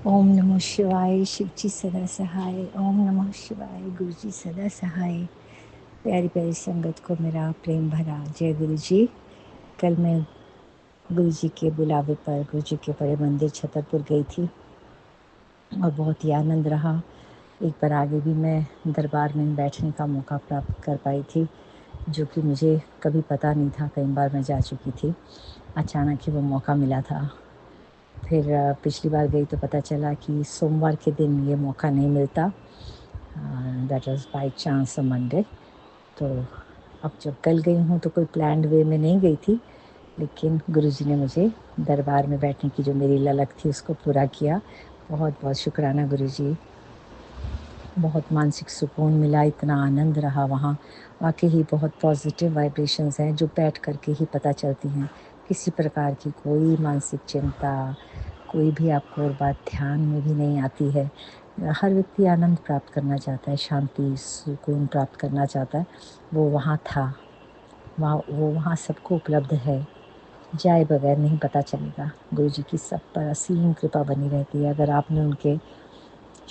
ओम नमः शिवाय। शिव जी सदा सहाय। ओम नमः शिवाय। गुरु जी सदा सहाय। प्यारी प्यारी संगत को मेरा प्रेम भरा जय गुरु जी। कल मैं गुरु जी के बुलावे पर गुरु जी के बड़े मंदिर छतरपुर गई थी और बहुत ही आनंद रहा। एक बार आगे भी मैं दरबार में बैठने का मौका प्राप्त कर पाई थी, जो कि मुझे कभी पता नहीं था। कई बार मैं जा चुकी थी, अचानक ही वो मौका मिला था। फिर पिछली बार गई तो पता चला कि सोमवार के दिन ये मौका नहीं मिलता। That was by chance a Monday. तो अब जब कल गई हूँ तो कोई प्लान्ड वे में नहीं गई थी, लेकिन गुरुजी ने मुझे दरबार में बैठने की जो मेरी ललक थी उसको पूरा किया। बहुत बहुत शुक्राना गुरुजी। बहुत मानसिक सुकून मिला, इतना आनंद रहा वहाँ। वाक़ई ही बहुत पॉज़िटिव वाइब्रेशंस हैं जो बैठ कर के ही पता चलती हैं। किसी प्रकार की कोई मानसिक चिंता, कोई भी आपको और बात ध्यान में भी नहीं आती है। हर व्यक्ति आनंद प्राप्त करना चाहता है, शांति, सुकून प्राप्त करना चाहता है। वो वहाँ था, वो वहाँ सबको उपलब्ध है। जाए बगैर नहीं पता चलेगा। गुरुजी की सब पर असीम कृपा बनी रहती है। अगर आपने उनके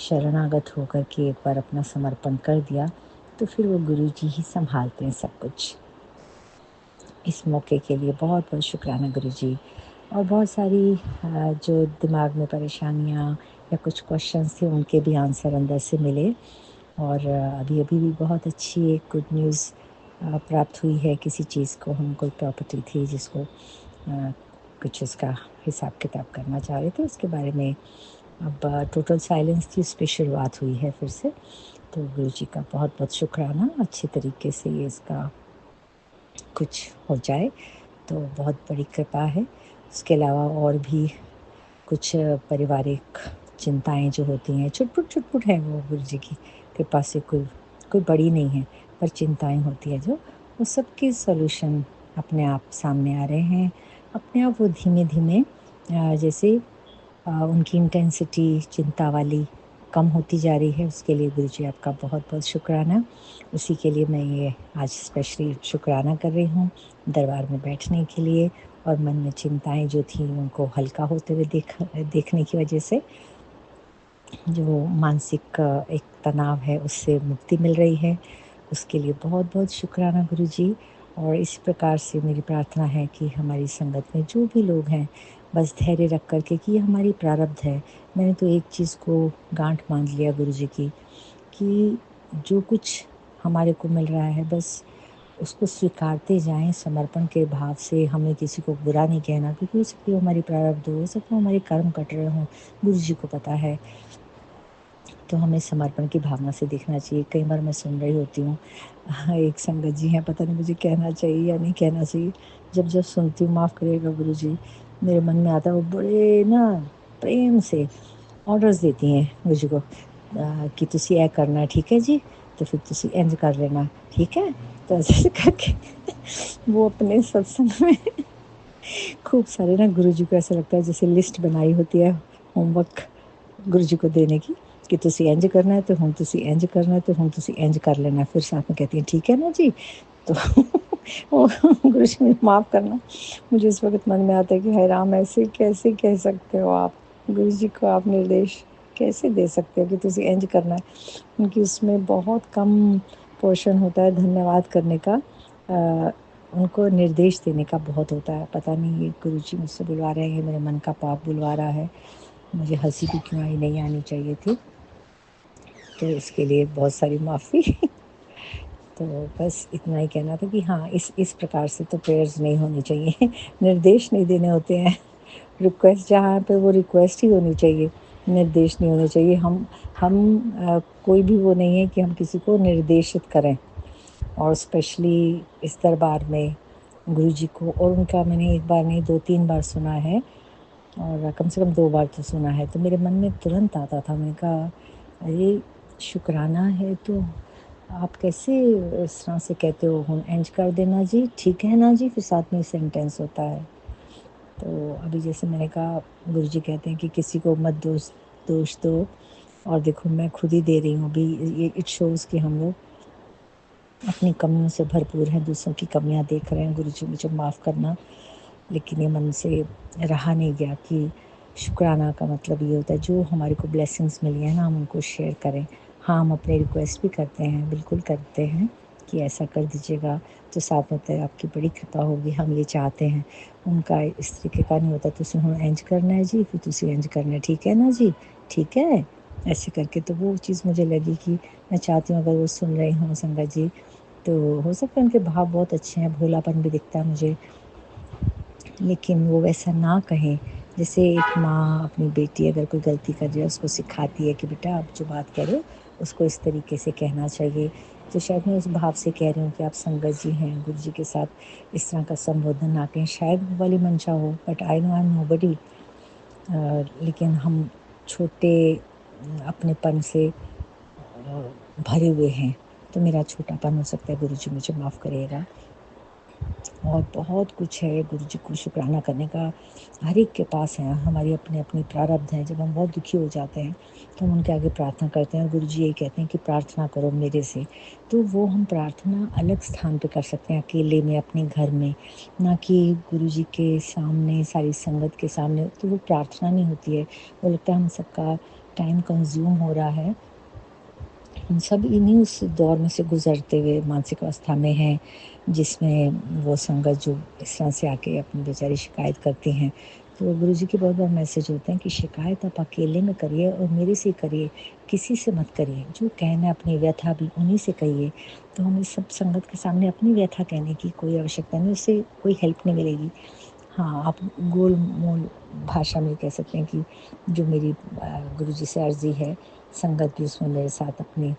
शरणागत होकर के एक बार अपना समर्पण कर दिया, तो फिर वो गुरुजी ही सँभालते हैं सब कुछ। इस मौके के लिए बहुत-बहुत शुक्राना गुरुजी। और बहुत सारी जो दिमाग में परेशानियाँ या कुछ क्वेश्चंस थे, उनके भी आंसर अंदर से मिले। और अभी-अभी भी बहुत अच्छी एक गुड न्यूज़ प्राप्त हुई है। किसी चीज़ को हम कोई प्रॉपर्टी थी जिसको कुछ उसका हिसाब-किताब करना चाह रहे थे, उसके बारे में अब टोटल साइलेंस थी, उस पे शुरुआत हुई है फिर से। तो गुरुजी का बहुत-बहुत शुक्राना। अच्छे तरीके से ये इसका कुछ हो जाए तो बहुत बड़ी कृपा है। उसके अलावा और भी कुछ पारिवारिक चिंताएँ जो होती हैं, छुट-पुट हैं, वो गुरुजी की कृपा से कोई कोई बड़ी नहीं है, पर चिंताएँ होती हैं जो, वो सबके सॉल्यूशन अपने आप सामने आ रहे हैं। अपने आप वो धीमे-धीमे जैसे उनकी इंटेंसिटी चिंता वाली कम होती जा रही है। उसके लिए गुरुजी आपका बहुत-बहुत शुक्राना। उसी के लिए मैं ये आज स्पेशली शुक्राना कर रही हूँ, दरबार में बैठने के लिए। और मन में चिंताएँ जो थीं उनको हल्का होते हुए देखने की वजह से जो मानसिक एक तनाव है उससे मुक्ति मिल रही है। उसके लिए बहुत-बहुत शुक्राना गुरुजी। और इसी प्रकार से मेरी प्रार्थना है कि हमारी संगत में जो भी लोग हैं, बस धैर्य रख कर के कि ये हमारी प्रारब्ध है। मैंने तो एक चीज़ को गाँठ बाँध लिया गुरुजी की, कि जो कुछ हमारे को मिल रहा है बस उसको स्वीकारते जाएँ समर्पण के भाव से। हमें किसी को बुरा नहीं कहना, क्योंकि हो सकता है वो हमारी प्रारब्ध हो सकता है हमारे कर्म कट रहे हों, गुरुजी को पता है। तो हमें समर्पण की भावना से देखना चाहिए। कई बार मैं सुन रही होती हूँ, हाँ, एक संगत जी हैं, पता नहीं मुझे कहना चाहिए या नहीं कहना चाहिए। जब-जब सुनती हूँ, माफ़ करिएगा गुरुजी, मेरे मन में आता है वो बड़े ना प्रेम से ऑर्डर्स देती हैं गुरुजी को, कि तुसी ऐ करना, ठीक है जी? तो फिर तुसी इंज कर लेना, ठीक है? तो ऐसे-ऐसे करके वो अपने सत्संग में खूब सारे ना, गुरुजी को ऐसा लगता है जैसे लिस्ट बनाई होती है होमवर्क गुरुजी को देने की, कि तुसी इंज करना है, तो हुण तुसी इंज करना है, तो हुण तुसी इंज कर लेना। फिर साथ में कहती हैं, ठीक है ना जी? तो वो गुरुजी मुझे माफ़ करना, मुझे इस वक़्त मन में आता है कि हाय राम, ऐसे कैसे कह सकते हो आप? गुरुजी को आप निर्देश कैसे दे सकते हो कि तुसी इंज करना है? उनकी उसमें बहुत कम पोर्शन होता है धन्यवाद करने का। उनको निर्देश देने का बहुत होता है। पता नहीं ये गुरुजी मुझसे बुलवा रहे हैं, ये मेरे मन का पाप बुलवा रहा है। मुझे हँसी भी क्यों आई, नहीं आनी चाहिए थी। तो इसके लिए बहुत सारी माफ़ी। तो बस इतना ही कहना था कि हाँ, इस प्रकार से तो प्रेयर्स नहीं होनी चाहिए। निर्देश नहीं देने होते हैं। रिक्वेस्ट जहाँ पे वो रिक्वेस्ट ही होनी चाहिए, निर्देश नहीं होने चाहिए। कोई भी वो नहीं है कि हम किसी को निर्देशित करें। और स्पेशली इस दरबार में गुरुजी को, और उनका मैंने एक बार नहीं 2-3 बार सुना है, और कम से कम 2 बार तो सुना है। तो मेरे मन में तुरंत आता था, मैंने कहा अरे! शुकराना है तो आप कैसे इस तरह से कहते हो, हुन इंज कर देना जी, ठीक है ना जी? फिर साथ में सेंटेंस होता है। तो अभी जैसे मैंने कहा, गुरुजी कहते हैं कि किसी को मत दोष दोष दो, और देखो मैं खुद ही दे रही हूँ अभी। ये इट शोज़ कि हम लोग अपनी कमियों से भरपूर हैं, दूसरों की कमियाँ देख रहे हैं। गुरुजी मुझे माफ़ करना, लेकिन ये मन से रहा नहीं गया कि शुक्राना का मतलब ये होता है जो हमारे को ब्लेसिंग्स मिली है ना, हम उनको शेयर करें। हाँ, हम अपने रिक्वेस्ट भी करते हैं, बिल्कुल करते हैं कि ऐसा कर दीजिएगा तो साथ में तो आपकी बड़ी कृपा होगी, हम ये चाहते हैं। उनका इस तरीके का नहीं होता, तुसी हुण इंज करना है जी, फिर तुसी इंज करना है, ठीक है ना जी, ठीक है, ऐसे करके। तो वो चीज़ मुझे लगी कि मैं चाहती हूँ अगर वो सुन रही हों संगत जी, तो हो सकता है उनके भाव बहुत अच्छे हैं, भोलापन भी दिखता है मुझे, लेकिन वो वैसा ना कहें। जैसे एक माँ अपनी बेटी अगर कोई गलती कर रही है उसको सिखाती है कि बेटा आप जो बात करो उसको इस तरीके से कहना चाहिए। तो शायद मैं उस भाव से कह रही हूँ कि आप संगत जी हैं, गुरु जी के साथ इस तरह का संबोधन ना कहें। शायद वो वाली मंशा हो, but I know I am nobody. लेकिन हम छोटे अपनेपन से भरे हुए हैं, तो मेरा छोटापन हो सकता है, गुरु जी मुझे माफ़ करिएगा। और बहुत कुछ है गुरु जी को शुक्राना करने का, हर एक के पास है। हमारी अपनी अपनी प्रारब्ध हैं। जब हम बहुत दुखी हो जाते हैं तो हम उनके आगे प्रार्थना करते हैं और गुरु जी यही कहते हैं कि प्रार्थना करो मेरे से। तो वो हम प्रार्थना अलग स्थान पे कर सकते हैं, अकेले में अपने घर में, ना कि गुरु जी के सामने, सारी संगत के सामने। तो वो प्रार्थना नहीं होती है, वो लगता है हम सबका टाइम कंज्यूम हो रहा है। हम सब इन्हीं उस दौर में से गुज़रते हुए मानसिक अवस्था में हैं, जिसमें वो संगत जो इस तरह से आके अपनी बेचारी शिकायत करती हैं। तो गुरु जी के बहुत बार मैसेज होते हैं कि शिकायत आप अकेले में करिए और मेरे से करिए, किसी से मत करिए। जो कहना है अपनी व्यथा भी उन्हीं से कहिए। तो हमें सब संगत के सामने अपनी व्यथा कहने की कोई आवश्यकता नहीं, उससे कोई हेल्प नहीं मिलेगी। हाँ, आप गोल-मोल भाषा में कह सकते हैं कि जो मेरी गुरु जी से अर्ज़ी है, संगत भी उसमें मेरे साथ अपनी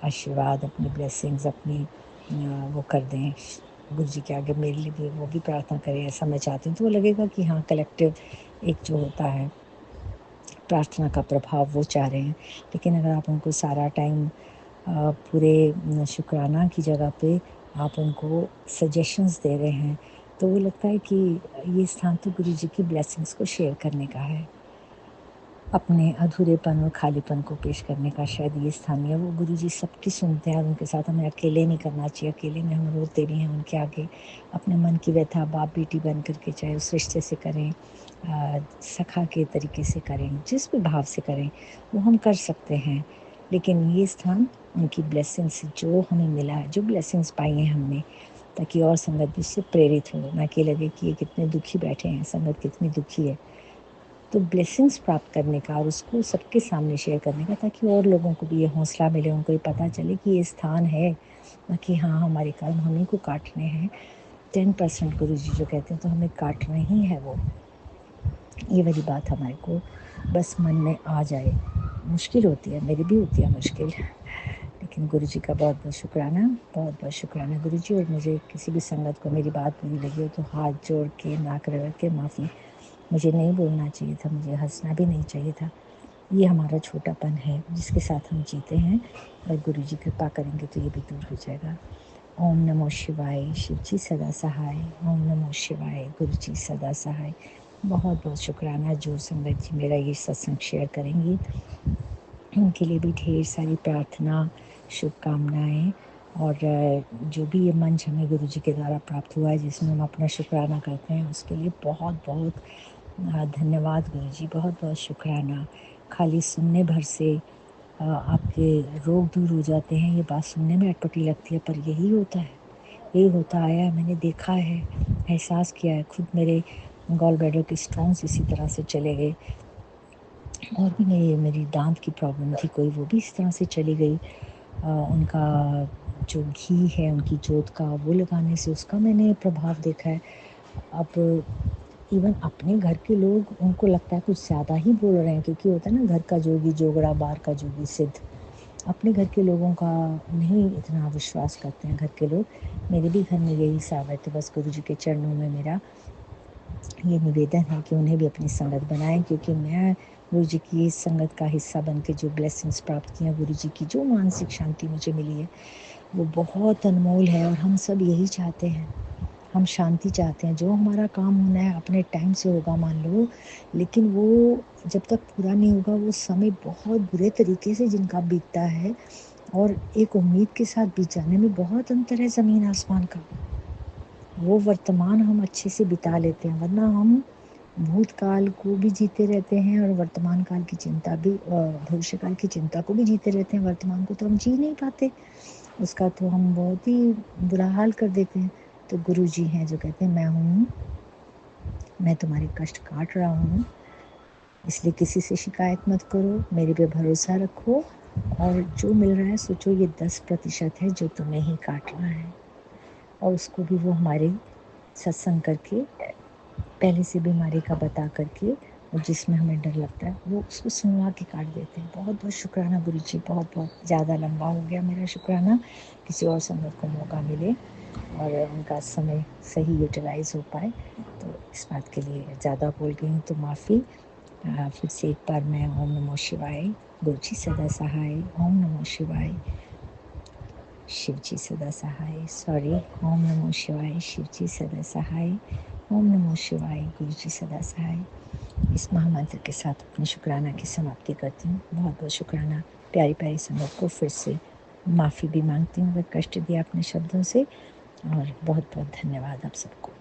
आशीर्वाद, अपनी ब्लेसिंग्स, अपनी वो कर दें, गुरु जी के आगे मेरे लिए भी वो भी प्रार्थना करें, ऐसा मैं चाहती हूँ। तो वो लगेगा कि हाँ, कलेक्टिव एक जो होता है प्रार्थना का प्रभाव वो चाह रहे हैं। लेकिन अगर आप उनको सारा टाइम पूरे शुक्राना की जगह पे आप उनको सजेशंस दे रहे हैं, तो वो लगता है कि ये स्थान तो गुरु जी की ब्लेसिंग्स को शेयर करने का है। अपने अधूरेपन और खालीपन को पेश करने का शायद ये स्थान नहीं है। वो गुरु जी सबकी सुनते हैं और उनके साथ हमें अकेले नहीं करना चाहिए। अकेले में हम रोते भी हैं उनके आगे, अपने मन की व्यथा बाप-बेटी बन कर के, चाहे उस रिश्ते से करें, सखा के तरीके से करें, जिस भी भाव से करें, वो हम कर सकते हैं। लेकिन ये स्थान उनकी ब्लेसिंग्स जो हमें मिला है, जो ब्लेसिंग्स पाई हैं हमने, ताकि और संगत भी उससे प्रेरित हो, ना कि लगे कि ये कितने दुखी बैठे हैं, संगत कितनी दुखी है। तो ब्लेसिंग्स प्राप्त करने का और उसको सबके सामने शेयर करने का, ताकि और लोगों को भी ये हौसला मिले, उनको ये पता चले कि ये स्थान है, ना कि हाँ हमारे कर्म हमें को काटने हैं। 10% गुरु जी जो कहते हैं तो हमें काटना ही है वो। ये वाली बात हमारे को बस मन में आ जाए। मुश्किल होती है, मेरी भी होती है मुश्किल, लेकिन गुरु जी का बहुत बहुत शुक्राना, बहुत बहुत शुक्राना गुरु जी। और मुझे किसी भी संगत को मेरी बात बुरी लगी हो तो हाथ जोड़ के, नाक रगड़ के माफ़ी। मुझे नहीं बोलना चाहिए था, मुझे हंसना भी नहीं चाहिए था। ये हमारा छोटापन है जिसके साथ हम जीते हैं, और गुरु जी कृपा करेंगे तो ये भी दूर हो जाएगा। ओम नमो शिवाय, शिव जी सदा सहाय। ओम नमो शिवाय, गुरु जी सदा सहाय। बहुत बहुत शुक्राना जो संगत जी मेरा ये सत्संग शेयर करेंगी, उनके लिए भी ढेर सारी प्रार्थना, शुभकामनाएँ। और जो भी ये मंच हमें गुरु जी के द्वारा प्राप्त हुआ है जिसमें हम अपना शुक्राना करते हैं, उसके लिए बहुत बहुत धन्यवाद गुरु जी, बहुत बहुत शुक्राना। खाली सुनने भर से आपके रोग दूर हो जाते हैं, ये बात सुनने में अटपटी लगती है, पर यही होता है, यही होता आया है। मैंने देखा है, एहसास किया है, खुद मेरे गॉल ब्लैडर के स्टोन्स इसी तरह से चले गए। और भी मेरी दाँत की प्रॉब्लम थी कोई, वो भी इस तरह से चली गई। उनका जो घी है उनकी जोत का, वो लगाने से उसका मैंने प्रभाव देखा है। अब इवन अपने घर के लोग, उनको लगता है कुछ ज़्यादा ही बोल रहे हैं, क्योंकि होता है ना, घर का जोगी जोगड़ा, बाहर का जोगी सिद्ध। अपने घर के लोगों का नहीं इतना विश्वास करते हैं घर के लोग। मेरे भी घर में यही हिसाब है, तो बस गुरु जी के चरणों में मेरा ये निवेदन है कि उन्हें भी अपनी संगत बनाएं, क्योंकि मैं गुरु जी की इस संगत का हिस्सा बन के जो ब्लेसिंग्स प्राप्त की हैं, गुरु जी की जो मानसिक शांति मुझे मिली है, वो बहुत अनमोल है। और हम सब यही चाहते हैं, हम शांति चाहते हैं। जो हमारा काम होना है अपने टाइम से होगा मान लो, लेकिन वो जब तक पूरा नहीं होगा, वो समय बहुत बुरे तरीके से जिनका बीतता है, और एक उम्मीद के साथ बीत जाने में बहुत अंतर है ज़मीन आसमान का। वो वर्तमान हम अच्छे से बिता लेते हैं, वरना हम भूतकाल को भी जीते रहते हैं और वर्तमान काल की चिंता भी, भविष्य काल की चिंता को भी जीते रहते हैं, वर्तमान को तो हम जी नहीं पाते, उसका तो हम बहुत ही बुरा हाल कर देते हैं। तो गुरु जी हैं जो कहते हैं मैं हूँ, मैं तुम्हारे कष्ट काट रहा हूँ, इसलिए किसी से शिकायत मत करो, मेरे पे भरोसा रखो, और जो मिल रहा है सोचो ये 10% है जो तुम्हें ही काटना है। और उसको भी वो हमारे सत्संग करके, पहले से बीमारी का बता करके, और जिसमें हमें डर लगता है वो उसको सुनवा के काट देते हैं। बहुत बहुत शुक्राना गुरु जी, बहुत बहुत ज़्यादा लंबा हो गया मेरा शुक्राना। किसी और संगत को मौका मिले और उनका समय सही यूटिलाइज हो पाए, तो इस बात के लिए ज़्यादा बोल गई हूँ तो माफ़ी। फिर से एक बार मैं ओम नमो शिवाय, गुरु जी सदा सहाय, ओम नमो शिवाय, शिव जी सदा सहाय, सॉरी, ओम नमो शिवाय, शिव जी सदा सहाय, ओम नमो शिवाय, गुरु जी सदा सहाय। इस महामंत्र के साथ अपने शुक्राना की समाप्ति करती हूँ। बहुत बहुत शुक्राना प्यारी प्यारी संगत को, फिर से माफ़ी भी मांगती हूँ अगर कष्ट दिया अपने शब्दों से, और बहुत बहुत धन्यवाद आप सबको।